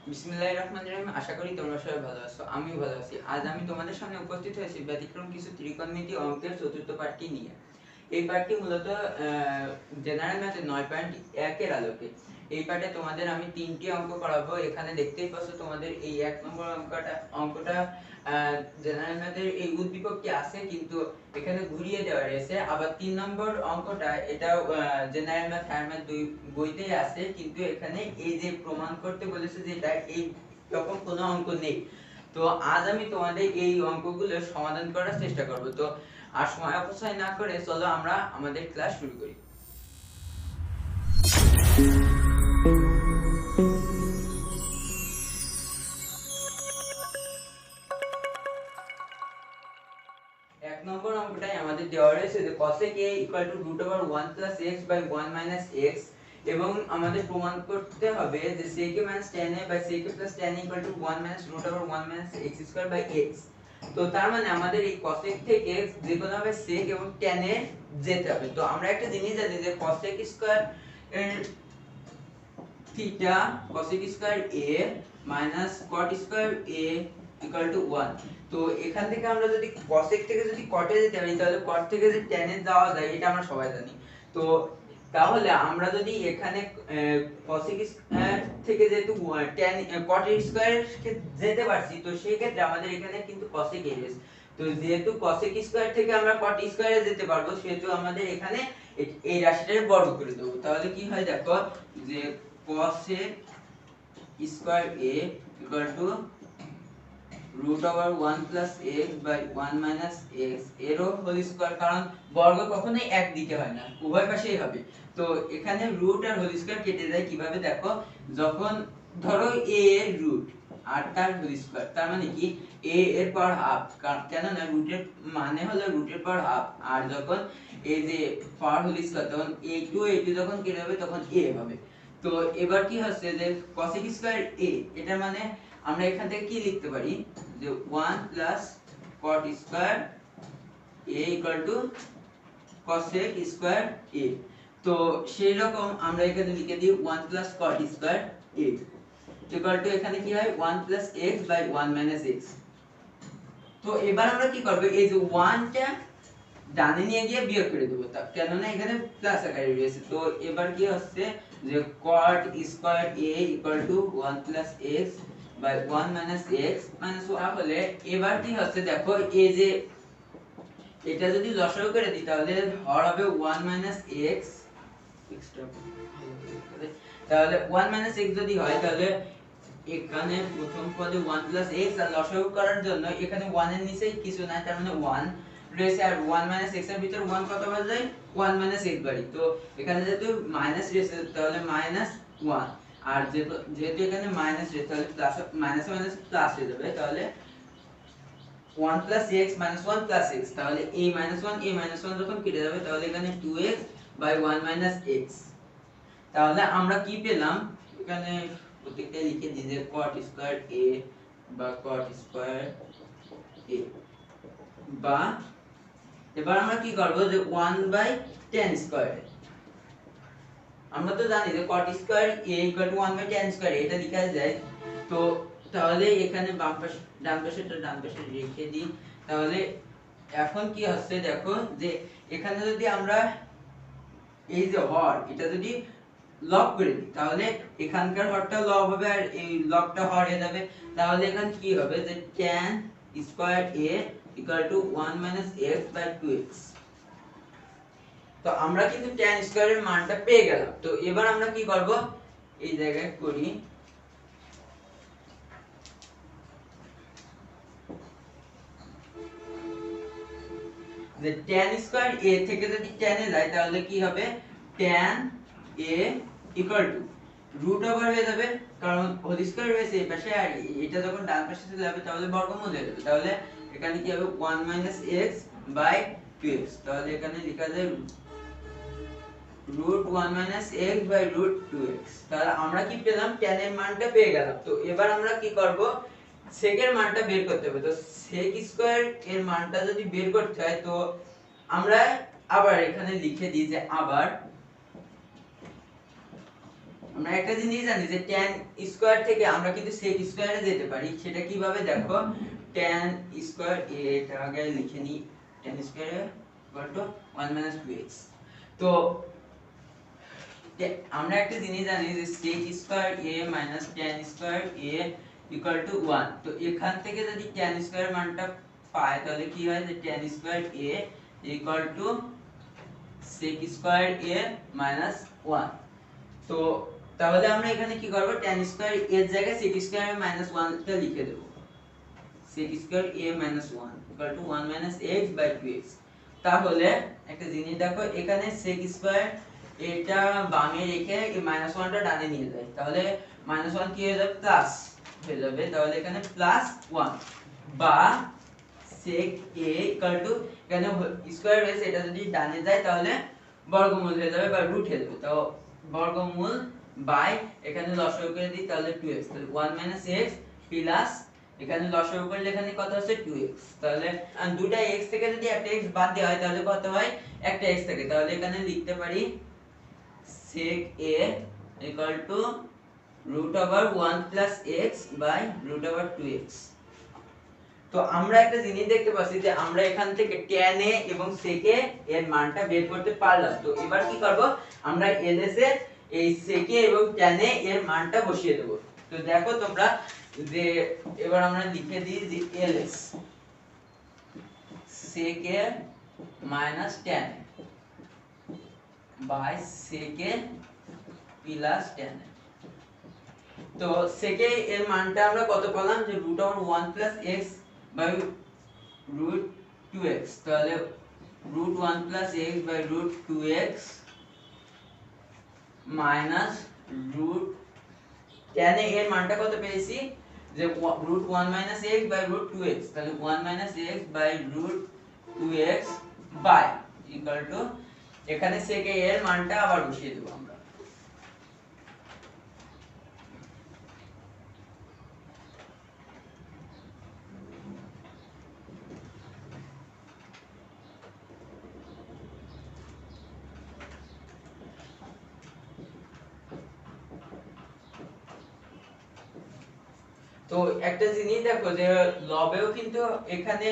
বিসমিল্লাহির রহমানির রহিম। আশা করি তোমরা সবাই ভালো আছো, আমিও ভালো আছি। আজ আমি তোমাদের সামনে উপস্থিত হয়েছি ব্যতিক্রম কিছু ত্রিকোণমিতি অঙ্কের চতুর্থ পাঠটি নিয়ে। এই পাঠটি মূলত জেনারেল ম্যাথে 9.1 এর আলোকে। এই পাঠে তোমাদের আমি তিনটি অঙ্ক করাবো। এখানে দেখতেই পাচ্ছ তোমাদের এই 1 নম্বর অঙ্কটা জেনারেল ম্যাথের এই উদ্দীপকটি আছে, কিন্তু এখানে ঘুরিয়ে দেওয়া রয়েছে। আবার 3 নম্বর অঙ্কটা এটাও জেনারেল ম্যাথ হায়ার ম্যাথ দুই বইতেই আছে, কিন্তু এখানে এই যে প্রমাণ করতে বলেছে যে এটা এই রকম কোনো অঙ্ক নেই। তো আজ আমি তোমাদের এই অঙ্কগুলো সমাধান করার চেষ্টা করব। তো আর সময় অপচয় না করে চলো আমরা আমাদের ক্লাস শুরু করি। এক নম্বর অঙ্কটাই আমাদের দেওয়া রয়েছে যে cosec a √1 + x / 1 - x, এবং আমাদের প্রমাণ করতে হবে যে sec a - tan a / sec a + tan a = 1 - √1 - x² / x। তো তার মানে আমাদের এই cosec থেকে যে কোনো ভাবে sec এবং tan এ যেতে হবে। তো আমরা একটা জিনিস জানি যে cosec স্কয়ার এর theta cosec square a - cot square a = 1। তো এখান থেকে আমরা যদি cosec থেকে যদি cot এ যেতে পারি, তাহলে cot থেকে যে tan এ যাওয়া যায় এটা আমরা সবাই জানি। তো তাহলে আমরা যদি এখানে cosec স্কয়ার থেকে যেহেতু tan cot স্কয়ার যেতে পারছি, তো সেই ক্ষেত্রে আমাদের এখানে কিন্তু cosec a রয়েছে। তো যেহেতু cosec স্কয়ার থেকে আমরা cot স্কয়ারে যেতে পারবো, সেহেতু আমাদের এখানে এই রাশিটার বর্গ করে দেব। তাহলে কি হয় দেখো, যে cosec square a √1 + x / 1 - x এরও হোল স্কয়ার, কারণ বর্গ কখনোই এক দিকে হয় না, উভয় পাশেই হবে। তো এখানে রুট আর হোল স্কয়ার কেটে যায় কিভাবে দেখো, যখন ধরো a এর রুট আর তার হোল স্কয়ার, তার মানে কি a এর পাওয়ার হাফ, কেন না রুটের মানে হলো রুটের পাওয়ার হাফ। আর যখন এই যে পাওয়ার হোল স্কয়ার, তখন a2 যখন কেটে যাবে তখন a হবে। তো এবার কি হচ্ছে যে cosec স্কয়ার a, এটা মানে আমরা এখান থেকে কি লিখতে পারি যে 1 + cot square a = cosec square a। তো সেই রকম আমরা এখানে লিখে দিই 1 + cot স্কয়ার a এখানে কি হয় 1 + x / 1 - x। তো এবার আমরা কি করব, এই যে 1 টা ডানে নিয়ে গিয়ে বিয়োগ করে দেব, কেননা এখানে প্লাস আকারে রয়েছে। তো এবার কি হচ্ছে যে cot square a = 1 + x / 1 - x - 1 হলে এবার কি হচ্ছে দেখো, এই যে এটা যদি লসাগু করে দিই তাহলে হর হবে 1 - x এক্সট্রা, তাহলে 1 - x যদি হয় তাহলে এখানে প্রথম পদে 1 + x, আর লসাগু করার জন্য এখানে 1 এর নিচে কিছু নাই, তার মানে 1 রয়েছে, আর 1 - x এর ভিতর 1 কতবার যায় 1 - x বাড়ি। তো এখানে যেহেতু মাইনাস রয়েছে তাহলে -1, আর যেহেতু এখানে মাইনাস রয়েছে তাহলে প্লাস মাইনাসে মাইনাস প্লাস হয়ে যাবে। তাহলে 1 + x - 1 + x, তাহলে এই -1 এই -1 যখন কেটে যাবে তাহলে এখানে 2x / 1 - x। তাহলে আমরা কি পেলাম, এখানে প্রত্যেকটা লিখে দিই যে cot স্কয়ার a বা cot স্কয়ার a, বা এবার আমরা কি করব যে 1/tan স্কয়ার। আমরা তো জানি যে cot square a = 1/tan square, এটা লেখা যায়। তো তাহলে এখানে বাম পাশে ডান পাশেটা ডান পাশে রেখে দিই। তাহলে এখন কি হচ্ছে দেখো, যে এখানে যদি আমরা এই যে হর এটা যদি লব করে দিই, তাহলে এখানকার হরটা লব হবে আর এই লবটা হর হয়ে যাবে। তাহলে এখানে কি হবে যে tan স্কয়ার a = 1 - x/2x। তো আমরা কিন্তু tan স্কয়ারের মানটা পেয়ে গেলাম। তো এবার আমরা কি করব, এই জায়গায় করি যে tan স্কয়ার a থেকে যদি tan এ যায় তাহলে কি হবে tan a √ হয়ে যাবে, কারণ হোল স্কয়ার রয়েছে এই পাশে, আর এটা যখন ডান পাশে চলে যাবে তাহলে বর্গমূল হয়ে যাবে। তাহলে এখানে কি হবে 1 - x/2x। তাহলে এখানে লেখা যায় √1 - x/√2x। তাহলে আমরা কি পেলাম, tan এর মানটা পেয়ে গেলাম। তো এবার আমরা কি করব, sec এর মানটা বের করতে হবে। তো sec স্কয়ার এর মানটা যদি বের করতে হয়, তো আমরা আবার এখানে লিখে দিই যে আবার আমরা একটা জিনিস জানি যে tan স্কয়ার থেকে আমরা কিন্তু sec স্কয়ারে যেতে পারি, সেটা কিভাবে দেখো, tan স্কয়ার এটা আগে লিখে নিই, tan স্কয়ার = 1 - 2x। তো আমরা একটা জিনিস জানি যে sec square a - tan square a = 1। তো এখান থেকে যদি tan স্কয়ার মানটা পাই তাহলে কি হয়, যে tan square a = sec square a - 1। তো তাহলে আমরা এখানে কি করব, tan স্কয়ার a এর জায়গায় sec স্কয়ার a - 1 টা লিখে দেব। sec square a - 1 = 1 - x/2x। তাহলে একটা জিনিস দেখো, এখানে sec স্কয়ার এটা বামে রেখে এই -1 টা ডানে নিয়ে যায়, তাহলে -1 কি হয়ে যাবে, প্লাস হয়ে যাবে। তাহলে এখানে +1 বা sec a এখানে স্কয়ার রয়েছে, এটা যদি ডানে যায় তাহলে বর্গমূল হয়ে যাবে বা রুট হয়ে যাবে। তো বর্গমূল বাই এখানে লসাগু করে দিই তাহলে 2x, তাহলে 1 - x প্লাস এখানে লসাগু করলে এখানে কত হচ্ছে 2x। তাহলে দুটা x থেকে যদি একটা x বাদ দেওয়া হয় তাহলে কত হয়, একটা x থাকে। তাহলে এখানে লিখতে পারি sec a = √1 + x / √2x। তো আমরা একটা জিনিস দেখতে পাচ্ছি যে আমরা এখান থেকে tan a এবং sec a এর মানটা বের করতে পারলাম। তো এবার কি করব, আমরা ls এ এই sec a এবং tan a এর মানটা বসিয়ে দেব। তো দেখো তোমরা যে এবার আমরা লিখে দিই যে ls sec a - tan a sec a plus tan a। তো sec a এর মানটা আমরা কত পেলাম, যে √1 + x /√2x। তাহলে √1 + x /√2x minus tan a এর মানটা কত পেয়েছি, যে √1 - x /√2x। তাহলে 1 - x /√2x by equal to এখানে sec a এর মানটা আবার বসিয়ে দেব আমরা। তো একটা জিনিস দেখো যে লবেও কিন্তু এখানে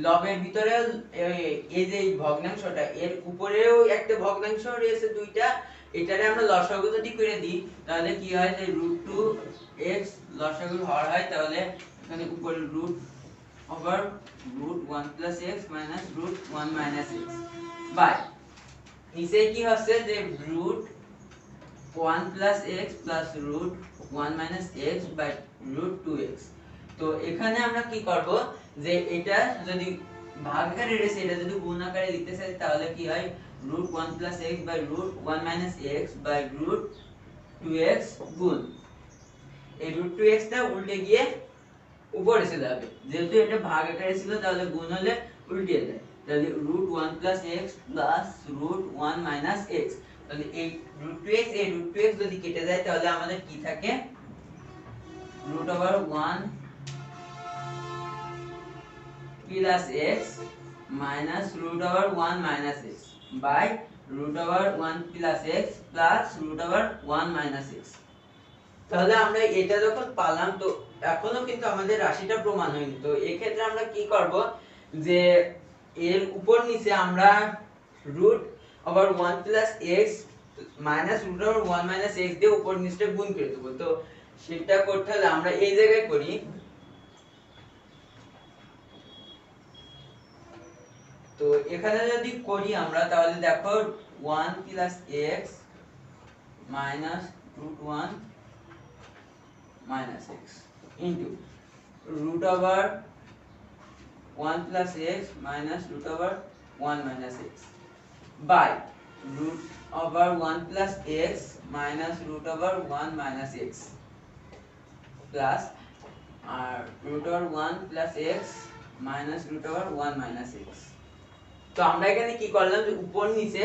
লবের ভিতরে এই যে ভগ্নাংশটা এর উপরেও একটা ভগ্নাংশ রয়েছে দুইটা, এটারে আমরা লসাগু যদি করে দিই তাহলে কি হয়, যে √2x লসাগু হর হয়, তাহলে এখানে উপরে √1 + x -√1 - x বাই নিচে কি হচ্ছে, যে √1 + x +√1 - x /√2x। তো এখানে আমরা কি করব, যে এটা যদি ভাগাকারে রয়েছে এটা যদি গুণ আকারে লিখতে চাই তাহলে কি হয়, √1 + x /√1 - x /√2x গুণ এই √2x টা উল্টে গিয়ে উপরে চলে যাবে, যেহেতু এটা ভাগ আকারে ছিল তাহলে গুণ হলে উল্টে যায়। তাহলে √1 + x +√1 - x। তাহলে এই √2x এই √2x যদি কেটে যায় তাহলে আমাদের কি থাকে, √1 + x -√1 - x by √1 + x +√1 - x। তাহলে আমরা এটা যখন পালাম, তো এখনো কিন্তু আমাদের রাশিটা প্রমাণ হয়নি। তো এই ক্ষেত্রে আমরা কি করব, যে এর উপর নিচে আমরা √1 + x -√1 - x দিয়ে উপর নিচে গুণ করে দেব। তো সেটা করতে হলে আমরা এই জায়গায় করি। তো এখানে যদি করি আমরা তাহলে দেখো 1 + x -√1 - x into √1 + x -√1 - x by √1 + x -√1 - x plus আর √1 + x -√1 - x। তো আমরা এখানে কি করলাম, যে উপর নিচে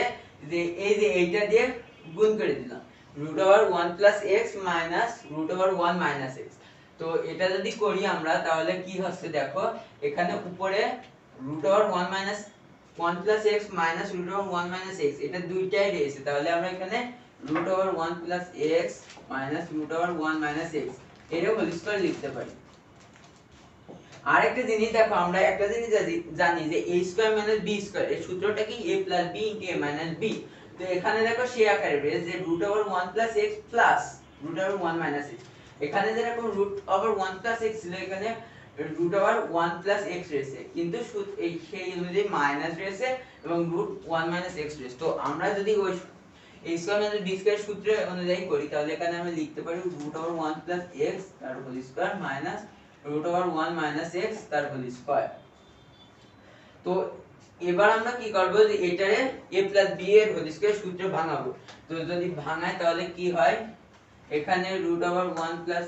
যে এই যে এইটা দিয়ে গুণ করে দিলাম, √1 + x -√1 - x। তো এটা যদি করি আমরা তাহলে কি হচ্ছে দেখো, এখানে উপরে √1 + x -√1 - x এটা দুইটাই রয়েছে, তাহলে আমরা এখানে root over 1 plus x minus root over 1 minus x এরও হোল স্কয়ার লিখতে পারি। আরেকটা জিনিস দেখো, আমরা একটা জিনিস জানি যে a square minus b square এর সূত্রটা কি a plus b into a minus b। তো এখানে দেখো সেই আকারে রয়েছে যে root over 1 plus x plus root over 1 minus x। এখানে যেরকম রুট ওভার 1 প্লাস x ছিল, এখানে রুট ওভার 1 প্লাস x রয়েছে, কিন্তু এই সেই অনুযায়ী মাইনাস রয়েছে এবং রুট 1 মাইনাস x রয়েছে। তো আমরা যদি ওই a square minus b square সূত্র অনুযায়ী করি, তাহলে এখানে আমরা লিখতে পারি রুট ওভার 1 প্লাস x তার whole square minus root over 1 minus x তার হোল স্কয়ার। তো এবার আমরা কি করব, যে এটারে a প্লাস b এর হোল স্কয়ার সূত্র ভাঙাবো। তো যদি ভাঙাই তাহলে কি হয়, এখানে রুট ওভার 1 প্লাস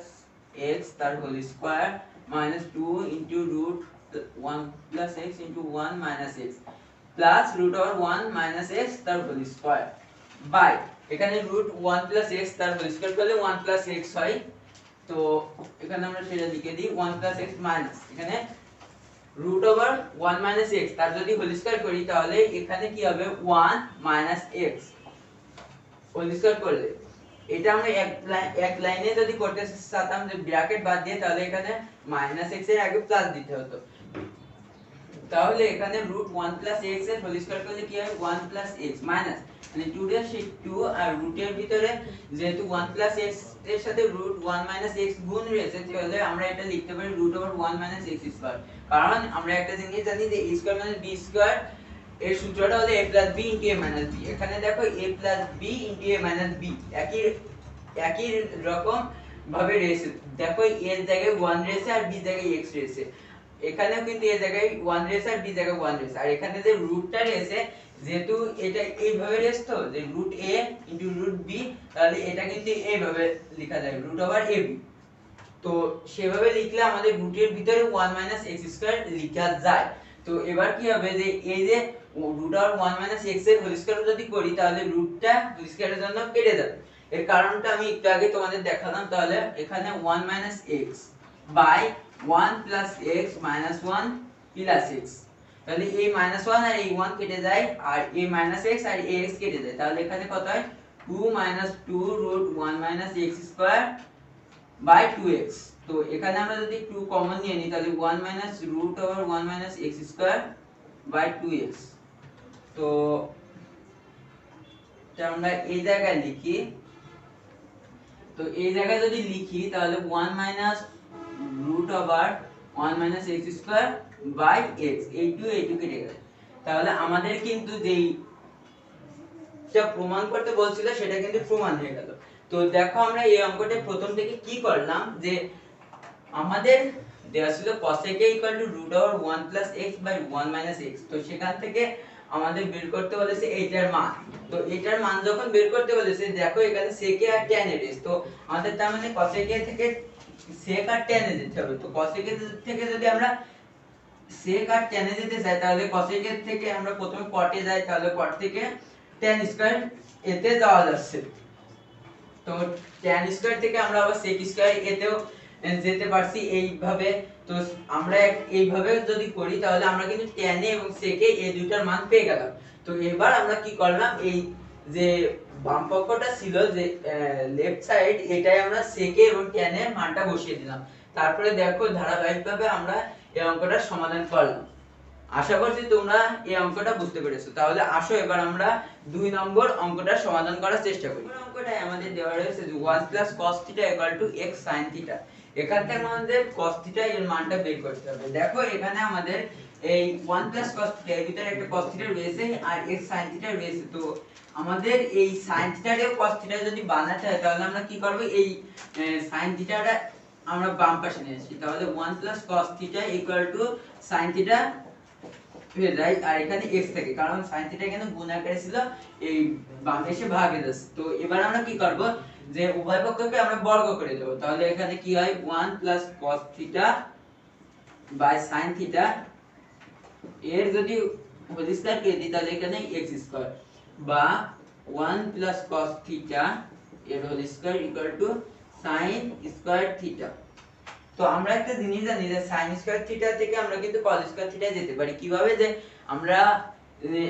x তার whole square minus 2 into root 1 plus x into 1 minus x plus root over 1 minus x তার হোল স্কয়ার বাই এখানে রুট 1 প্লাস x তার হোল স্কয়ার করলে 1 প্লাস x হয়। তো এখানে আমরা সেটা লিখে দিই 1 প্লাস x মাইনাস এখানে রুট ওভার 1 মাইনাস x তার যদি হোল স্কয়ার করি, তাহলে এখানে কি হবে 1 মাইনাস x হোল স্কয়ার করলে, এটা আমরা এক লাইনে যদি করতে চাইতাম যে ব্র্যাকেট বাদ দিয়ে, তাহলে এখানে মাইনাস x এর আগে প্লাস দিতে হতো। তাহলে এখানে রুট 1 প্লাস x এর হোল স্কয়ার করলে কি হয় 1 প্লাস x মাইনাস মানে 2 এর সেই 2 আর রুটের ভিতরে যেহেতু 1 প্লাস x এর সাথে রুট 1 মাইনাস x গুণ রয়েছে, তাহলে আমরা এটা লিখতে পারি root over 1 minus x square. কারণ আমরা একটা জিনিস জানি যে a square minus b square এর সূত্রটা হলো a plus b into a minus b। এখানে দেখো a plus b into a minus b একই রকম ভাবে রয়েছে। দেখো এর জায়গায় 1 রয়েছে আর b জায়গায় x রয়েছে, এখানেও কিন্তু এর জায়গায় 1 রয়েছে আর b জায়গায় 1 রয়েছে। আর এখানে যে রুটটা রয়েছে, যেহেতু এটা এইভাবে রয়েছে তো যে root a into root b, তাহলে এটা কিন্তু এইভাবে লেখা যায় রুট ওভার ab। তো সেভাবে লিখলে আমাদের রুটের ভিতরে 1 মাইনাস x স্কয়ার লেখা যায়। তো এবার কি হবে, যে এই যে রুট ওভার 1 মাইনাস x এর হোল স্কয়ার যদি করি, তাহলে রুটটা হোল স্কয়ারের জন্য কেটে যাবে। এর কারণটা আমি একটু আগে তোমাদের দেখালাম। তাহলে এখানে 1 minus x by 1 plus x minus 1 plus x, তাহলে এই মাইনাস 1 আর এই 1 কেটে যায়, আর এই মাইনাস x আর এই x কেটে যায়, তাহলে এখানে কত হয় 2 minus 2 root 1 minus x square by 2x। তো এখানে আমরা যদি 2 কমন নিয়ে নিই, তাহলে 1 minus root over 1 minus x square by 2x। তো এটা আমরা এই জায়গায় লিখি। তো এই জায়গায় যদি লিখি, তাহলে 1 minus root over 1 minus x square by x, এই 2 কেটে গেল। তাহলে আমাদের কিন্তু যেই প্রমাণ করতে বলছিল সেটা কিন্তু প্রমাণ হয়ে গেল। তো দেখো আমরা এই অঙ্কটা প্রথম থেকে কি করলাম, যে আমাদের দেওয়া ছিল cosec a √1 x by 1 x। তো সেখান থেকে আমাদের বের করতে বলেছে এইটার মান। তো এটার মান যখন বের করতে বলেছে, দেখো এখানে sec a R tan a রয়েছে। তো আমাদের তার মানে cosec a থেকে sec আর tan a যেতে হবে। তো cosec a থেকে যদি আমরা sec আর tan a যেতে চাই, তাহলে cosec a থেকে আমরা প্রথমে cot a যাই, তাহলে cot থেকে tan স্কয়ার a তে যাওয়া যাচ্ছে। তো tan স্কয়ার থেকে আমরা আবার sec স্কয়ার a তেও যেতে পারছি এইভাবে। তো আমরা এইভাবে যদি করি, তাহলে আমরা কিন্তু tan a এবং sec a এই দুইটার মান পেয়ে গেলাম। তো এবার আমরা কি করলাম, এই যে বাম পক্ষটা ছিল যে লেফট সাইড, এটাই আমরা sec a এবং tan a এর মানটা বসিয়ে দিলাম। তারপরে দেখো ধারাবাহিকভাবে আমরা এই অঙ্কটা সমাধান করলাম। আশা করছি তোমরা এই অঙ্কটা বুঝতে পেরেছো। তাহলে আসো এবার আমরা 2 নম্বর অঙ্কটা সমাধান করার চেষ্টা করি। অঙ্কটায় আমাদের দেওয়া রয়েছে যে 1 cos θ x sin θ। এখান থেকে আমাদের cos θ এর মানটা বের করতে হবে। দেখো এখানে আমাদের এই 1 cos θ এর ভিতরে একটা cos θ রয়েছে আর x sin θ রয়েছে। তো আমাদের এই sin θ এর cos θ যদি বানাতে হয়, তাহলে আমরা কি করব, এই sin θ টা আমরা বাম পাশে নিয়ে আসি। তাহলে 1 cos θ sin θ হয়ে যায়, আর এখানে x থাকে, কারণ sin θ এখানে গুণ আকারে ছিল, এই বাম পাশে ভাগে যাচ্ছে। তো এবার আমরা কি করব, যে উভয় পক্ষকে আমরা বর্গ করে দেব। তাহলে এখানে কি হয় 1 cos θ sin θ এর যদি হোল স্কয়ার করে দিই, তাহলে এখানে x স্কয়ার বা 1 cos θ এর হোল স্কয়ার sin স্কয়ার θ। তো আমরা একটা জিনিস জানি যে sin স্কয়ার θ থেকে আমরা কিন্তু cos স্কয়ার θ যেতে পারি। কিভাবে, যে আমরা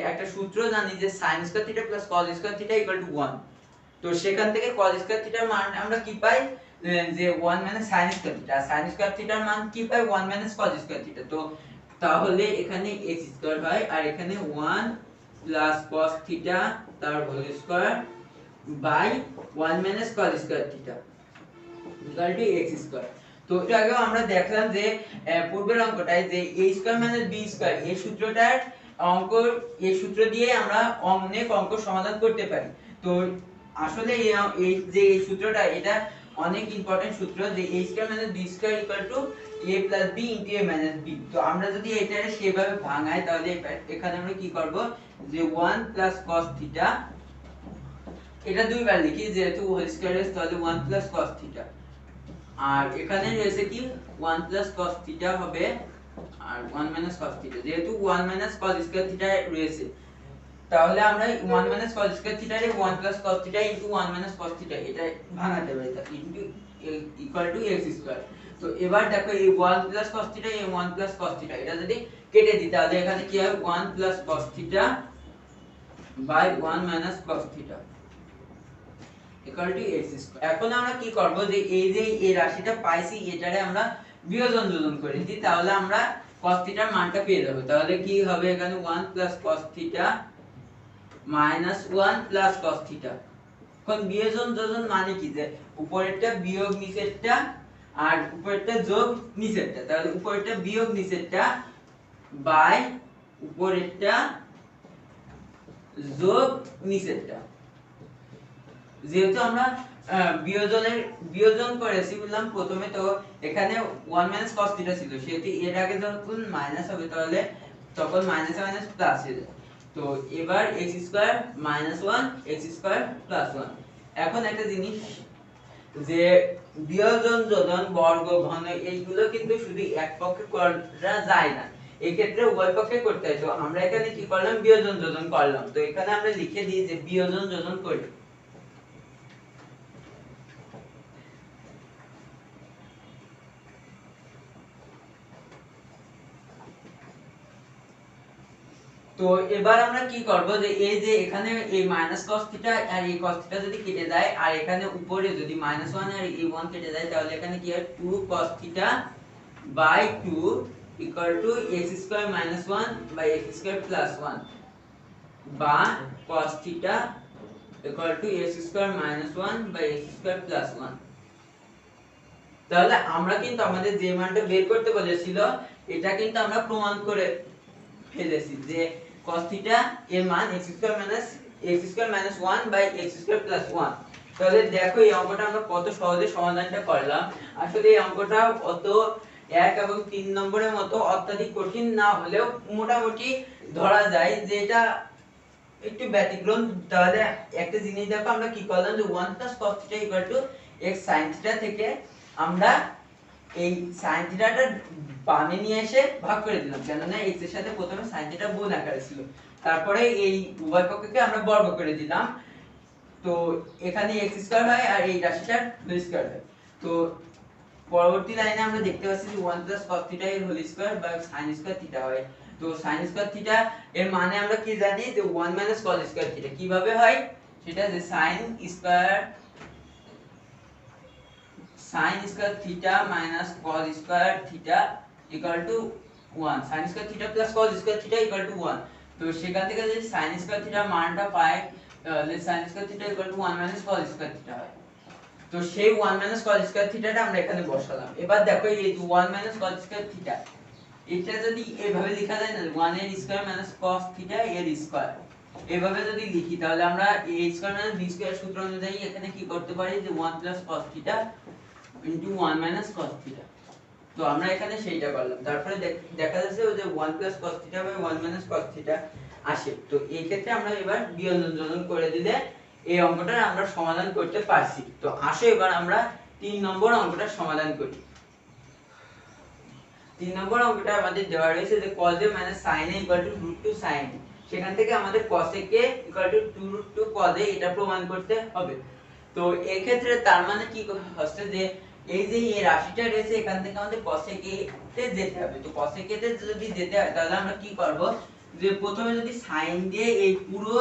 একটা সূত্র জানি যে sin স্কয়ার θ cos স্কয়ার θ 1। তো সেখান থেকে cos স্কয়ার থিটার মান আমরা কি পাই, যে 1 sin square theta, sin square থিটার মান কি পাই 1 cos স্কয়ার থিটা। তো তাহলে এখানে x স্কয়ার হয় আর এখানে 1 cos থিটা তার whole square by 1 cos square theta equal to x square. তো এর আগেও আমরা দেখলাম যে পূর্বের অঙ্কটায় যে a স্কয়ার b স্কয়ার এই সূত্রটার অঙ্ক, এই সূত্র দিয়ে আমরা অনেক অঙ্ক সমাধান করতে পারি। তো আসলে এই যে এই সূত্রটা এটা অনেক ইম্পর্টেন্ট সূত্র, যে a square b square equal to a plus b into a minus b। তো আমরা যদি এটারে সেভাবে ভাঙাই তাহলে এখানে আমরা কি করব, যে 1 cos থিটা, এটা দুইবার লিখি যেহেতু হোল স্কয়ার আছে তাহলে 1 cos থিটা, আর এখানে রয়েছে কি 1 cos থিটা হবে আর 1 cos থিটা, যেহেতু 1 cos স্কয়ার থিটা রয়েছে তাহলে আমরা 1 cos স্কয়ার থিটা রে 1 cos theta into 1 cos theta এটা ভাঙাতে পারি, তা into equal to x square. তো এবার দেখো এই 1 cos থিটা এই 1 cos থিটা এটা যদি কেটে দিই তাহলে এখানে কি হবে 1 cos theta by 1 cos theta equal to x square. এখন আমরা কি করব, যে এই যে এই রাশিটা পাইছি এটারে আমরা বিয়োজন যোজন করে দিই তাহলে আমরা cos থিটার মানটা পেয়ে যাব। তাহলে কি হবে এখানে 1 cos theta minus 1 cos theta. এখন বিয়োজন যোজন মানে কি, যে উপরেরটা বিয়োগ নিচেরটা আর উপরেরটা যোগ নিচেরটা, তাহলে উপরেরটা বিয়োগ নিচেরটা বাই উপরেরটা যোগ নিচেরটা। যেহেতু আমরা বিয়োজন করেছি বললাম প্রথমে, তো এখানে 1 cos থিটা ছিল সেহেতু এর আগে যখন মাইনাস হবে তাহলে তখন মাইনাসে মাইনাস প্লাস হয়ে যাবে। তো এবার x স্কয়ার 1 x স্কয়ার 1। এখন একটা জিনিস, যে বিয়োজন যোজন বর্গ ঘন এইগুলো কিন্তু শুধু এক পক্ষে করা যায় না, এই ক্ষেত্রে উভয় পক্ষে করতে হয়। তো আমরা এখানে কি করলাম, বিয়োজন যোজন করলাম। তো এখানে আমরা লিখে দিই যে বিয়োজন যোজন করি। তো এবার আমরা কি করব, যে এই যে এখানে এই cos থিটা আর এই cos থিটা যদি কেটে যায় আর এখানে উপরে যদি -1 আর এই 1 কেটে যায় তাহলে এখানে কি হয় 2 cos theta by 2 equal to x square -1 by x square plus 1 বা cos theta equal to x square -1 by x square plus 1। তাহলে আমরা কিন্তু আমাদের যে মানটা বের করতে বলেছিল এটা কিন্তু আমরা প্রমাণ করে ফেলেছি, যে cos থিটা এর মান x square 1 by x square plus 1। তাহলে দেখো এই অঙ্কটা আমরা কত সহজে সমাধানটা করলাম। আসলে এই অঙ্কটা অত 1 এবং 3 নম্বরের মতো অত্যাধিক কঠিন না হলেও মোটামুটি ধরা যায় যে এটা একটু ব্যতিক্রম। তাহলে একটা জিনিস দেখো আমরা কি করলাম, যে 1 cos theta x sin theta থেকে আমরা এই sin থিটাটা বামে নিয়ে এসে ভাগ করে দিলাম, কেননা x এর সাথে প্রথমে sin থিটা গুণ আকারে ছিল, তারপরে এই উভয় পক্ষকে আমরা বর্গ করে দিলাম। তো এখানে x স্কয়ার হয় আর এই রাশিটার হোল স্কয়ার হয়। তো পরবর্তী লাইনে আমরা দেখতে পাচ্ছি যে 1 cos থিটা এর হোল স্কয়ার বা sin স্কয়ার থিটা হয়। তো sin স্কয়ার থিটা এর মানে আমরা কি জানি, যে 1 cos স্কয়ার থিটা কিভাবে হয় সেটা, যে sin square theta minus cos square theta equal to 1, sin square theta plus cos square theta equal to 1। তো সেখান থেকে যদি sin স্কয়ার থিটা মানটা পাই তাহলে sin square theta equal to 1 cos square theta হয়। তো সেই 1 cos স্কয়ার থিটাটা আমরা এখানে বসালাম। এবার দেখো এই 1 cos স্কয়ার থিটা এটা যদি এভাবে লেখা যায় না, 1 এর স্কয়ার cos থিটা এর স্কয়ার, এভাবে যদি লিখি তাহলে আমরা a স্কয়ার b স্কয়ার সূত্র অনুযায়ী এখানে কি করতে পারি, যে 1 cos theta into 1 cos theta. তো আমরা এখানে সেইটা করলাম। তারপরে দেখা যাচ্ছে যে 1 cos theta by 1 cos theta আসে। তো এই ক্ষেত্রে আমরা এবার বিয়োজন যোজন করে দিলে এই অঙ্কটা আমরা সমাধান করতে পারছি। তো আসো এবার আমরা 3 নম্বর অঙ্কটা সমাধান করি। 3 নম্বর অঙ্কটা আমাদের দেওয়া রয়েছে যে cos a sin a √2 sin a। সেখান থেকে আমাদের cos a K 2√2 cos a এটা প্রমাণ করতে হবে। তো এই ক্ষেত্রে তার মানে কি হচ্ছে, যে এই যে এই রাশিটা রয়েছে এখান থেকে আমাদের cos a তে যেতে হবে। তো cos a তে যদি যেতে হয় তাহলে আমরা কি করব, যে প্রথমে যদি sin দিয়ে এই পুরো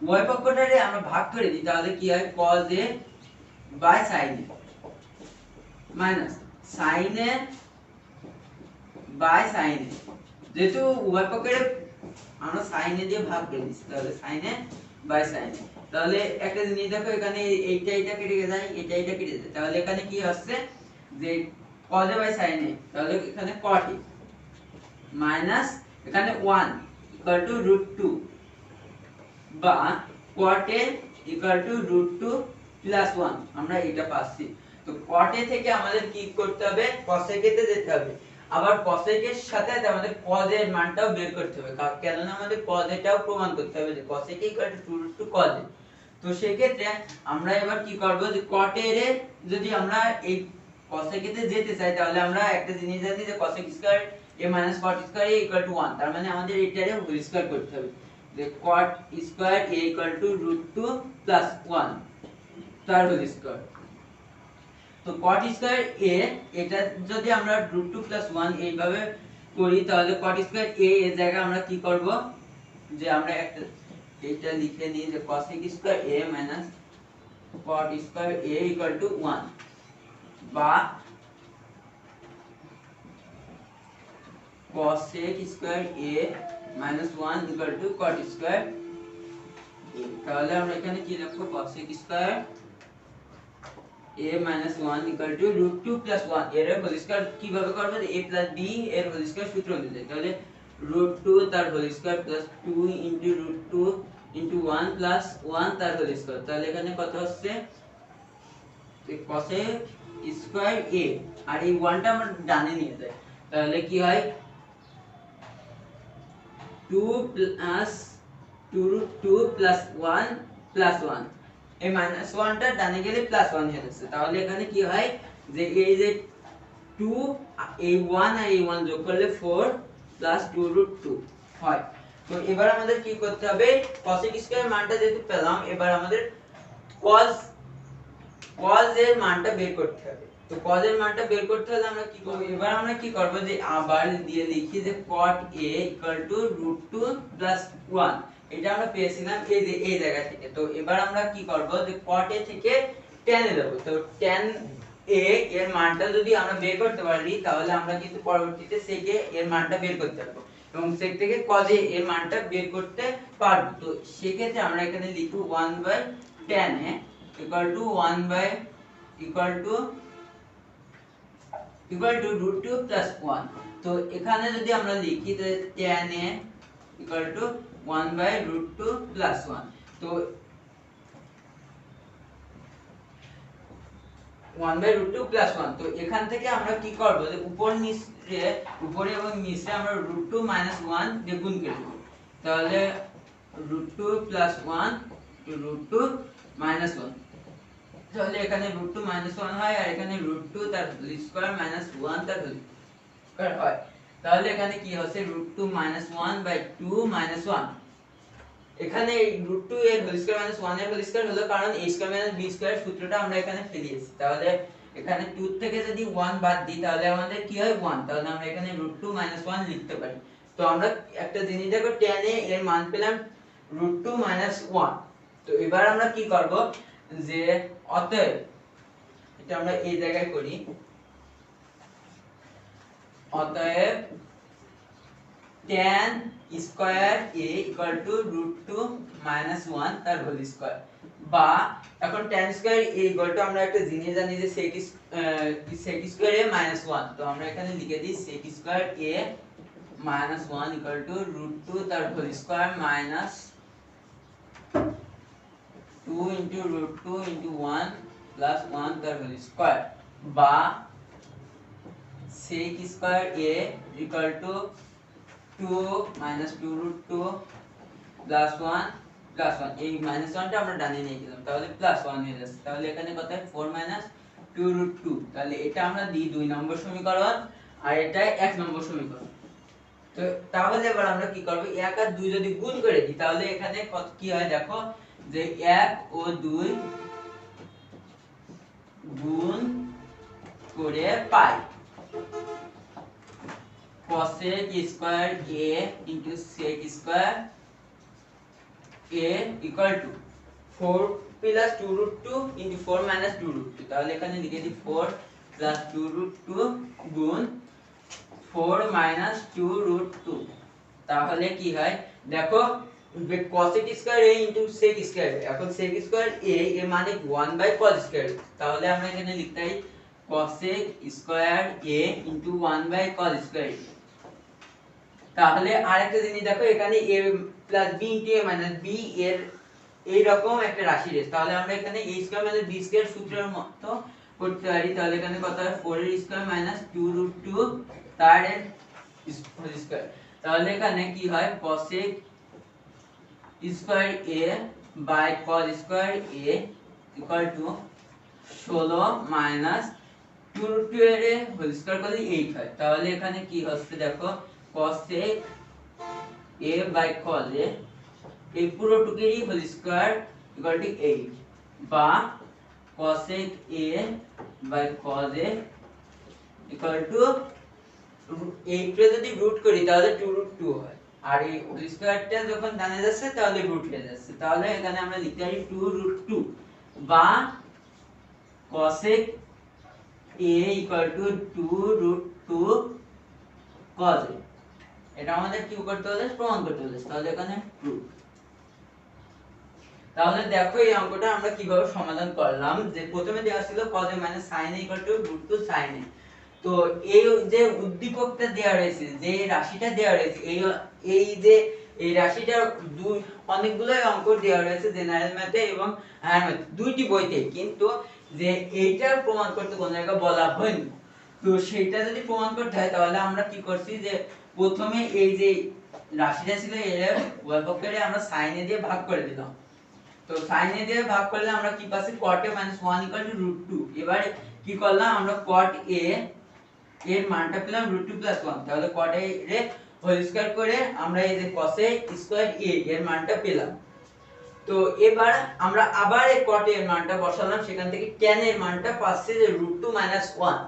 উভয় পক্ষটারে আমরা ভাগ করে দিই তাহলে কি হয় cos a by sin a minus sin a by sin a, যেহেতু উভয় পক্ষের আমরা sin a দিয়ে ভাগ করে দিচ্ছি তাহলে sin a by sin a। তাহলে একটা জিনিস দেখো এখানে এইটা কেটে যায়, এটা কেটে যায়, তাহলে এখানে কি আসছে যে cos a by sin a, তাহলে এখানে cot a মাইনাস এখানে 1 ইকুয়াল টু √2 বা cot a equal to √2 plus 1, আমরা এটা পাচ্ছি। তো cot a থেকে আমাদের কি করতে হবে, cosec তে যেতে হবে, আবার cosec এর সাথে আমাদের cos এর মানটাও বের করতে হবে, কারণ আমাদের cos এটাও প্রমাণ করতে হবে যে cosec equal to √2 cos a। তো সেই ক্ষেত্রে আমরা এবার কি করব যে cot এর যদি আমরা এই cosec তে যেতে চাই তাহলে আমরা একটা জিনিস জানি যে cosec square a - cot square a equal to 1, তার মানে আমাদের এটারে হোল স্কয়ার করতে হবে যে cot square a equal to √2 plus 1 তার হোল স্কয়ার। তো cot স্কয়ার a এটা যদি আমরা √2 প্লাস 1 এইভাবে করি তাহলে cot স্কয়ার a এর জায়গায় আমরা কি করব যে আমরা একটা এটা লিখে নিই যে cosec square a minus cot square a equal to 1 বা cosec square a minus 1 equal to cot square a। তাহলে আমরা এখানে কি লিখব cosec square a minus 1 equal to √2 plus 1 এর হোল স্কয়ার কিভাবে করব যে a প্লাস b এর হোল স্কয়ার সূত্র অনুযায়ী, তাহলে √2 তার whole square plus 2 into √2 into 1 plus 1 তার হোল স্কয়ার, তাহলে এখানে কত হচ্ছে cosec স্কয়ার a আর এই 1 টা আমরা ডানে নিয়ে যাই তাহলে কি হয় 2 প্লাস 2√2 প্লাস 1 প্লাস 1, এই মাইনাস 1 টা ডানে গেলে প্লাস 1 হয়ে যাচ্ছে, তাহলে এখানে কি হয় যে এই যে 2 এই 1 আর এই 1 যোগ করলে 4 প্লাস 2√2 হয়। তো এবার আমাদের কি করতে হবে cosec স্কয়ার মানটা যেহেতু পেলাম এবার আমাদের cos এর মানটা বের করতে হবে। তো cos এর মানটা বের করতে হলে আমরা কি করব, এবার আমরা কি করব যে আবার দিয়ে লিখি যে cot a √2 1, এটা আমরা পেয়েছিলাম এই যে এই জায়গা থেকে। তো এবার আমরা কি করব যে cot a থেকে tan এ যাব, তো tan a এর মানটা যদি আমরা বের করতে পারি তাহলে আমরা কিন্তু পরবর্তীতে sec a এর মানটা বের করতে পারবো এবং sec থেকে cos a এর মানটা বের করতে পারবো। তো সেক্ষেত্রে আমরা এখানে লিখব 1/tan a equal to 1 by equal to √2 plus 1। তো এখানে যদি আমরা লিখি যে tan a equal to 1 by √2 plus 1, তো 1 by √2 plus 1, তো এখান থেকে আমরা কি করব যে উপরে এবং নিচে আমরা √2 minus 1 দিয়ে গুণ করে দেব, তাহলে √2 plus 1 √2 minus 1, তাহলে এখানে √2 - 1 হয় আর এখানে √2 তার হোল স্কয়ার - 1 তার হোল স্কয়ার হয়, তাহলে এখানে কি হচ্ছে √2 - 1/2 - 1, এখানে এই √2 এর হোল স্কয়ার - 1 এর হোল স্কয়ার হলো কারণ a স্কয়ার - b স্কয়ার সূত্রটা আমরা এখানে ফেলিয়েছি, তাহলে এখানে 2 থেকে যদি 1 বাদ দিই তাহলে আমাদের কি হয় 1, তাহলে আমরা এখানে √2 - 1 লিখতে পারি। তো আমরা একটা জিনিস দেখো tan a এর মান পেলাম √2 - 1। তো এবার আমরা কি করব যে অতএব এটা আমরা এই জায়গায় করি, অতএব tan square a equal to √2 - 1 তার হোল স্কয়ার, বা এখন tan square a equal two আমরা একটা জিনিস জানি যে sec স্কয়ার a - 1, তো আমরা এখানে লিখে দিই sec square a - 1 equal to √2 তার whole square minus 2 into √2 into 1 plus 1 তার হোল স্কয়ার, বা sec square a equal to 2 minus 2√2 plus 1 plus 1, এই minus 1 টা আমরা ডানে নিয়ে গেলাম তাহলে plus 1 হয়ে যাচ্ছে, তাহলে এখানে কত হয় 4 minus 2√2, তাহলে এটা আমরা দিই 2 নম্বর সমীকরণ আর এটা 1 নম্বর সমীকরণ। তো তাহলে এবার আমরা কি করব 1 আর 2 যদি গুণ করে দিই তাহলে এখানে কত কি হয় দেখো যে 1 ও 2 গুণ করে পাই cosec square a into sec square a equal to 4 plus 2 root 2 into 4 minus 2 root 2, তাহলে এখানে লিখে দিই 4 plus 2 root 2 গুণ 4 minus 2 root 2, তাহলে কি হয় দেখো cosec square a into sec square, এখন sec স্কয়ার a এর মানে 1 by cos স্কয়ার, তাহলে আমরা এখানে লিখতে পারি cosec square a into 1 by cos square. তাহলে আরেকটা জিনিস দেখো এখানে a plus b into a minus b এর এই রকম একটা রাশি রয়েছে, তাহলে আমরা এখানে a স্কয়ার মানে b স্কয়ার সূত্রের মতো করতে পারি, তাহলে এখানে কত হয় 4 এর স্কয়ার minus 2 root 2 তার এর হোল স্কয়ার, তাহলে এখানে কি হয় cosec square a by cos square a equal to 16 minus 2 root 2 এর হোল স্কয়ার করলে 8 হয়, তাহলে এখানে কি হচ্ছে দেখো cosec a by cos a এই পুরোটুকুরই হোল স্কয়ার equal to 8, বা cosec a by cos a equal to 8 কে যদি রুট করি তাহলে 2 root 2 হয়, আর এই হোল স্কয়ারটা যখন ডানে যাচ্ছে তাহলে রুট হয়ে যাচ্ছে, তাহলে এখানে আমরা লিখতে পারি 2 root 2 বা cosec a equal to 2 root 2 cos a, এটা আমাদের কি করতে হবে প্রমাণ করতে হবে, তাহলে এখানে প্রুফ। তাহলে দেখো এই অঙ্কটা আমরা কিভাবে সমাধান করলাম, যে প্রথমে দেওয়া ছিল cos a minus sin a equal to root 2 sin a, তো এই যে উদ্দীপকটা দেওয়া রয়েছে, যে রাশিটা দেওয়া রয়েছে, এই যে এই রাশিটা অনেকগুলো অঙ্ক দেওয়া রয়েছে জেনারেল ম্যাথে এবং হায়ার ম্যাথে দুইটি বইতে, কিন্তু যে এইটার প্রমাণ করতে কোন জায়গায় বলা হয়নি, তো সেটা যদি প্রমাণ করতে হয় তাহলে আমরা কি করছি যে প্রথমে এই যে রাশিটা ছিল এর উভয় পক্ষের আমরা sin a দিয়ে ভাগ করে দিলাম, তো sin a দিয়ে ভাগ করলে আমরা কি পাচ্ছি cot a minus 1 equal to root 2, এবার কি করলাম আমরা cot a এর মানটা পেলাম root 2 plus 1, তাহলে cot a এর হোল স্কয়ার করে আমরা এই যে cosec স্কয়ার a এর মানটা পেলাম, তো এবার আমরা আবার এই cot a এর মানটা বসালাম, সেখান থেকে tan এর মানটা পাচ্ছি যে root 2 minus 1,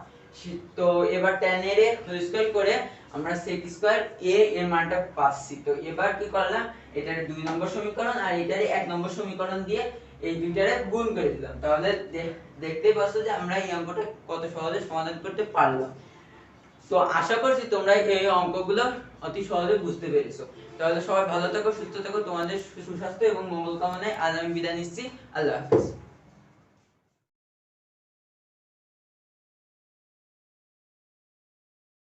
তো এবার tan এর হোল স্কয়ার করে আমরা sec স্কয়ার a এর মানটা পাচ্ছি, তো এবার কি করলাম এটার 2 নম্বর সমীকরণ আর এটার 1 নম্বর সমীকরণ দিয়ে এই দুইটারে গুণ করে দিলাম, তাহলে দেখতেই পাচ্ছ যে আমরা এই অঙ্কটা কত সহজে সমাধান করতে পারলাম। তো আশা করছি তোমরা এই অঙ্কগুলো অতি সহজে বুঝতে পেরেছো, তাহলে সবাই ভালো থাকো, সুস্থ থাকো, তোমাদের সুস্বাস্থ্য এবং মঙ্গল কামনায় আজ আমি বিদায় নিচ্ছি, আল্লাহ হাফেজ।